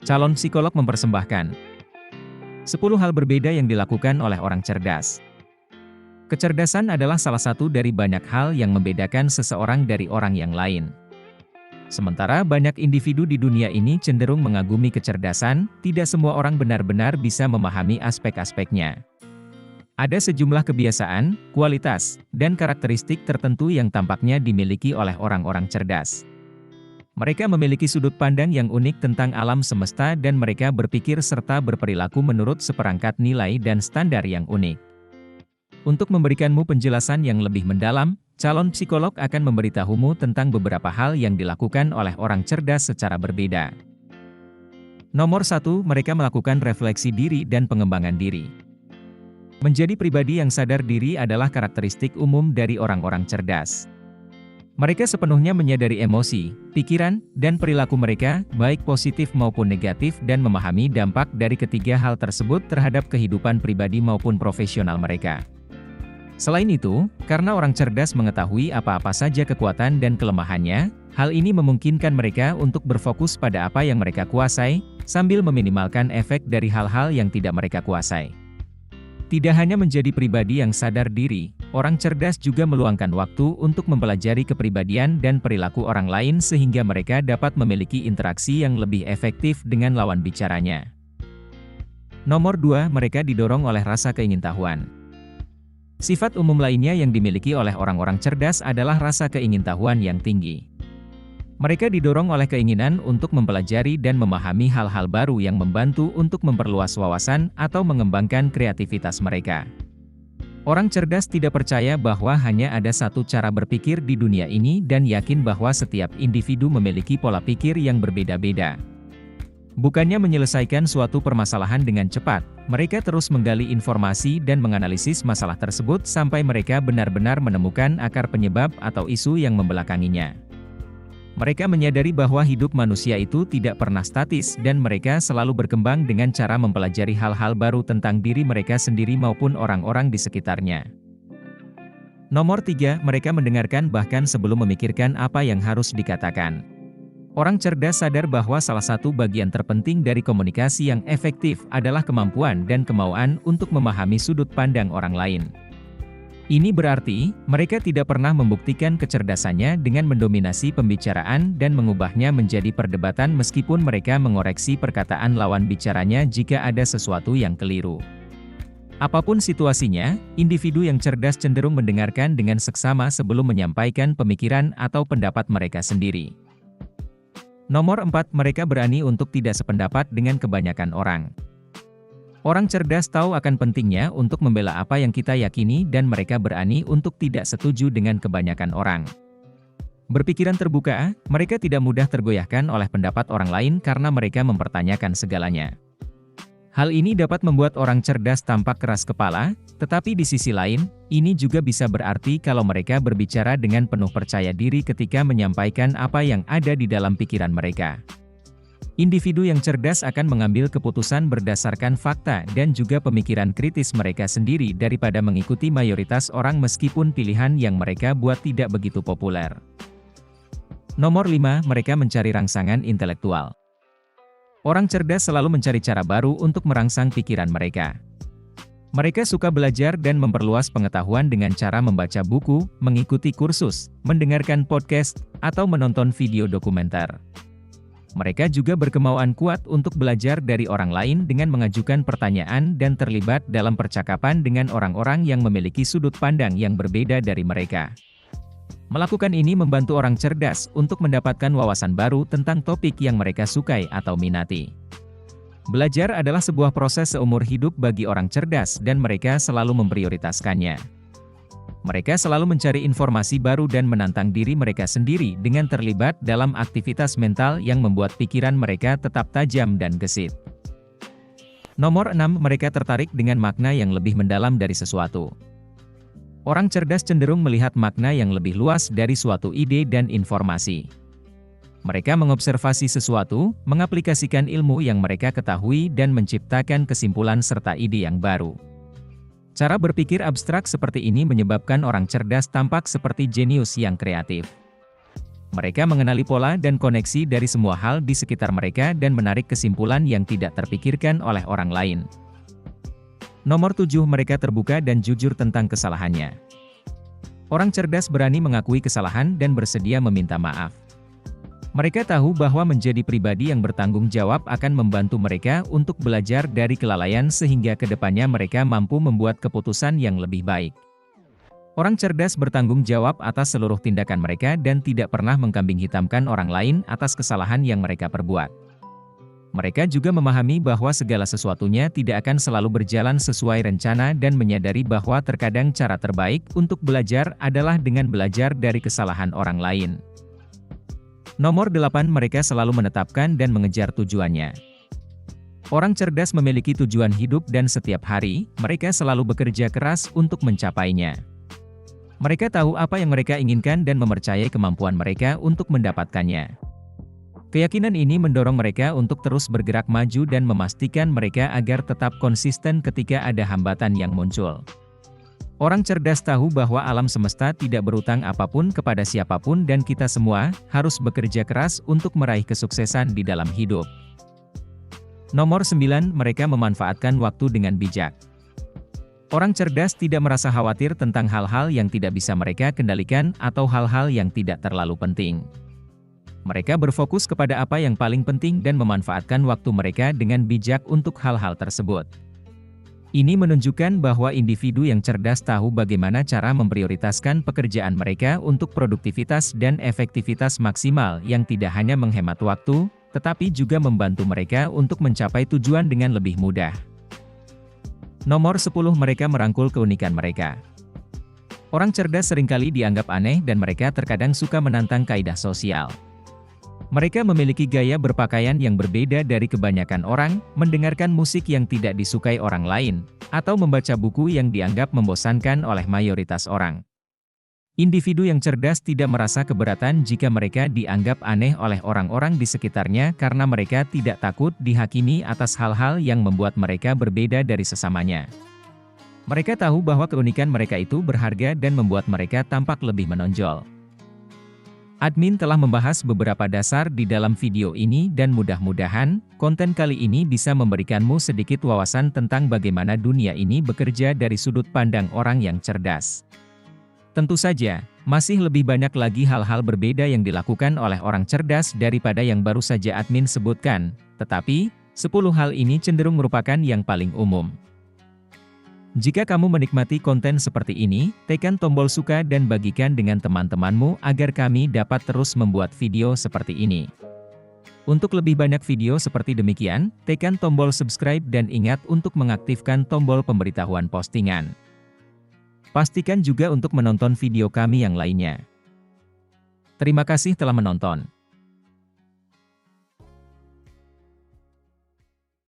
Calon psikolog mempersembahkan 10 hal berbeda yang dilakukan oleh orang cerdas. Kecerdasan adalah salah satu dari banyak hal yang membedakan seseorang dari orang yang lain. Sementara banyak individu di dunia ini cenderung mengagumi kecerdasan, tidak semua orang benar-benar bisa memahami aspek-aspeknya. Ada sejumlah kebiasaan, kualitas, dan karakteristik tertentu yang tampaknya dimiliki oleh orang-orang cerdas. Mereka memiliki sudut pandang yang unik tentang alam semesta dan mereka berpikir serta berperilaku menurut seperangkat nilai dan standar yang unik. Untuk memberikanmu penjelasan yang lebih mendalam, calon psikolog akan memberitahumu tentang beberapa hal yang dilakukan oleh orang cerdas secara berbeda. Nomor 1, mereka melakukan refleksi diri dan pengembangan diri. Menjadi pribadi yang sadar diri adalah karakteristik umum dari orang-orang cerdas. Mereka sepenuhnya menyadari emosi, pikiran, dan perilaku mereka, baik positif maupun negatif dan memahami dampak dari ketiga hal tersebut terhadap kehidupan pribadi maupun profesional mereka. Selain itu, karena orang cerdas mengetahui apa-apa saja kekuatan dan kelemahannya, hal ini memungkinkan mereka untuk berfokus pada apa yang mereka kuasai, sambil meminimalkan efek dari hal-hal yang tidak mereka kuasai. Tidak hanya menjadi pribadi yang sadar diri, orang cerdas juga meluangkan waktu untuk mempelajari kepribadian dan perilaku orang lain sehingga mereka dapat memiliki interaksi yang lebih efektif dengan lawan bicaranya. Nomor 2, mereka didorong oleh rasa keingintahuan. Sifat umum lainnya yang dimiliki oleh orang-orang cerdas adalah rasa keingintahuan yang tinggi. Mereka didorong oleh keinginan untuk mempelajari dan memahami hal-hal baru yang membantu untuk memperluas wawasan atau mengembangkan kreativitas mereka. Orang cerdas tidak percaya bahwa hanya ada satu cara berpikir di dunia ini dan yakin bahwa setiap individu memiliki pola pikir yang berbeda-beda. Bukannya menyelesaikan suatu permasalahan dengan cepat, mereka terus menggali informasi dan menganalisis masalah tersebut sampai mereka benar-benar menemukan akar penyebab atau isu yang membelakanginya. Mereka menyadari bahwa hidup manusia itu tidak pernah statis dan mereka selalu berkembang dengan cara mempelajari hal-hal baru tentang diri mereka sendiri maupun orang-orang di sekitarnya. Nomor 3, mereka mendengarkan bahkan sebelum memikirkan apa yang harus dikatakan. Orang cerdas sadar bahwa salah satu bagian terpenting dari komunikasi yang efektif adalah kemampuan dan kemauan untuk memahami sudut pandang orang lain. Ini berarti, mereka tidak pernah membuktikan kecerdasannya dengan mendominasi pembicaraan dan mengubahnya menjadi perdebatan meskipun mereka mengoreksi perkataan lawan bicaranya jika ada sesuatu yang keliru. Apapun situasinya, individu yang cerdas cenderung mendengarkan dengan seksama sebelum menyampaikan pemikiran atau pendapat mereka sendiri. Nomor 4, mereka berani untuk tidak sependapat dengan kebanyakan orang. Orang cerdas tahu akan pentingnya untuk membela apa yang kita yakini dan mereka berani untuk tidak setuju dengan kebanyakan orang. Berpikiran terbuka, mereka tidak mudah tergoyahkan oleh pendapat orang lain karena mereka mempertanyakan segalanya. Hal ini dapat membuat orang cerdas tampak keras kepala, tetapi di sisi lain, ini juga bisa berarti kalau mereka berbicara dengan penuh percaya diri ketika menyampaikan apa yang ada di dalam pikiran mereka. Individu yang cerdas akan mengambil keputusan berdasarkan fakta dan juga pemikiran kritis mereka sendiri daripada mengikuti mayoritas orang meskipun pilihan yang mereka buat tidak begitu populer. Nomor 5, mereka mencari rangsangan intelektual. Orang cerdas selalu mencari cara baru untuk merangsang pikiran mereka. Mereka suka belajar dan memperluas pengetahuan dengan cara membaca buku, mengikuti kursus, mendengarkan podcast, atau menonton video dokumenter. Mereka juga berkemauan kuat untuk belajar dari orang lain dengan mengajukan pertanyaan dan terlibat dalam percakapan dengan orang-orang yang memiliki sudut pandang yang berbeda dari mereka. Melakukan ini membantu orang cerdas untuk mendapatkan wawasan baru tentang topik yang mereka sukai atau minati. Belajar adalah sebuah proses seumur hidup bagi orang cerdas dan mereka selalu memprioritaskannya. Mereka selalu mencari informasi baru dan menantang diri mereka sendiri dengan terlibat dalam aktivitas mental yang membuat pikiran mereka tetap tajam dan gesit. Nomor 6, mereka tertarik dengan makna yang lebih mendalam dari sesuatu. Orang cerdas cenderung melihat makna yang lebih luas dari suatu ide dan informasi. Mereka mengobservasi sesuatu, mengaplikasikan ilmu yang mereka ketahui dan menciptakan kesimpulan serta ide yang baru. Cara berpikir abstrak seperti ini menyebabkan orang cerdas tampak seperti jenius yang kreatif. Mereka mengenali pola dan koneksi dari semua hal di sekitar mereka dan menarik kesimpulan yang tidak terpikirkan oleh orang lain. Nomor 7, mereka terbuka dan jujur tentang kesalahannya. Orang cerdas berani mengakui kesalahan dan bersedia meminta maaf. Mereka tahu bahwa menjadi pribadi yang bertanggung jawab akan membantu mereka untuk belajar dari kelalaian sehingga kedepannya mereka mampu membuat keputusan yang lebih baik. Orang cerdas bertanggung jawab atas seluruh tindakan mereka dan tidak pernah mengkambing hitamkan orang lain atas kesalahan yang mereka perbuat. Mereka juga memahami bahwa segala sesuatunya tidak akan selalu berjalan sesuai rencana dan menyadari bahwa terkadang cara terbaik untuk belajar adalah dengan belajar dari kesalahan orang lain. Nomor 8, mereka selalu menetapkan dan mengejar tujuannya. Orang cerdas memiliki tujuan hidup dan setiap hari, mereka selalu bekerja keras untuk mencapainya. Mereka tahu apa yang mereka inginkan dan mempercayai kemampuan mereka untuk mendapatkannya. Keyakinan ini mendorong mereka untuk terus bergerak maju dan memastikan mereka agar tetap konsisten ketika ada hambatan yang muncul. Orang cerdas tahu bahwa alam semesta tidak berutang apapun kepada siapapun dan kita semua harus bekerja keras untuk meraih kesuksesan di dalam hidup. Nomor 9, mereka memanfaatkan waktu dengan bijak. Orang cerdas tidak merasa khawatir tentang hal-hal yang tidak bisa mereka kendalikan atau hal-hal yang tidak terlalu penting. Mereka berfokus kepada apa yang paling penting dan memanfaatkan waktu mereka dengan bijak untuk hal-hal tersebut. Ini menunjukkan bahwa individu yang cerdas tahu bagaimana cara memprioritaskan pekerjaan mereka untuk produktivitas dan efektivitas maksimal yang tidak hanya menghemat waktu, tetapi juga membantu mereka untuk mencapai tujuan dengan lebih mudah. Nomor 10, mereka merangkul keunikan mereka. Orang cerdas seringkali dianggap aneh dan mereka terkadang suka menantang kaidah sosial. Mereka memiliki gaya berpakaian yang berbeda dari kebanyakan orang, mendengarkan musik yang tidak disukai orang lain, atau membaca buku yang dianggap membosankan oleh mayoritas orang. Individu yang cerdas tidak merasa keberatan jika mereka dianggap aneh oleh orang-orang di sekitarnya karena mereka tidak takut dihakimi atas hal-hal yang membuat mereka berbeda dari sesamanya. Mereka tahu bahwa keunikan mereka itu berharga dan membuat mereka tampak lebih menonjol. Admin telah membahas beberapa dasar di dalam video ini dan mudah-mudahan, konten kali ini bisa memberikanmu sedikit wawasan tentang bagaimana dunia ini bekerja dari sudut pandang orang yang cerdas. Tentu saja, masih lebih banyak lagi hal-hal berbeda yang dilakukan oleh orang cerdas daripada yang baru saja admin sebutkan, tetapi, 10 hal ini cenderung merupakan yang paling umum. Jika kamu menikmati konten seperti ini, tekan tombol suka dan bagikan dengan teman-temanmu agar kami dapat terus membuat video seperti ini. Untuk lebih banyak video seperti demikian, tekan tombol subscribe dan ingat untuk mengaktifkan tombol pemberitahuan postingan. Pastikan juga untuk menonton video kami yang lainnya. Terima kasih telah menonton.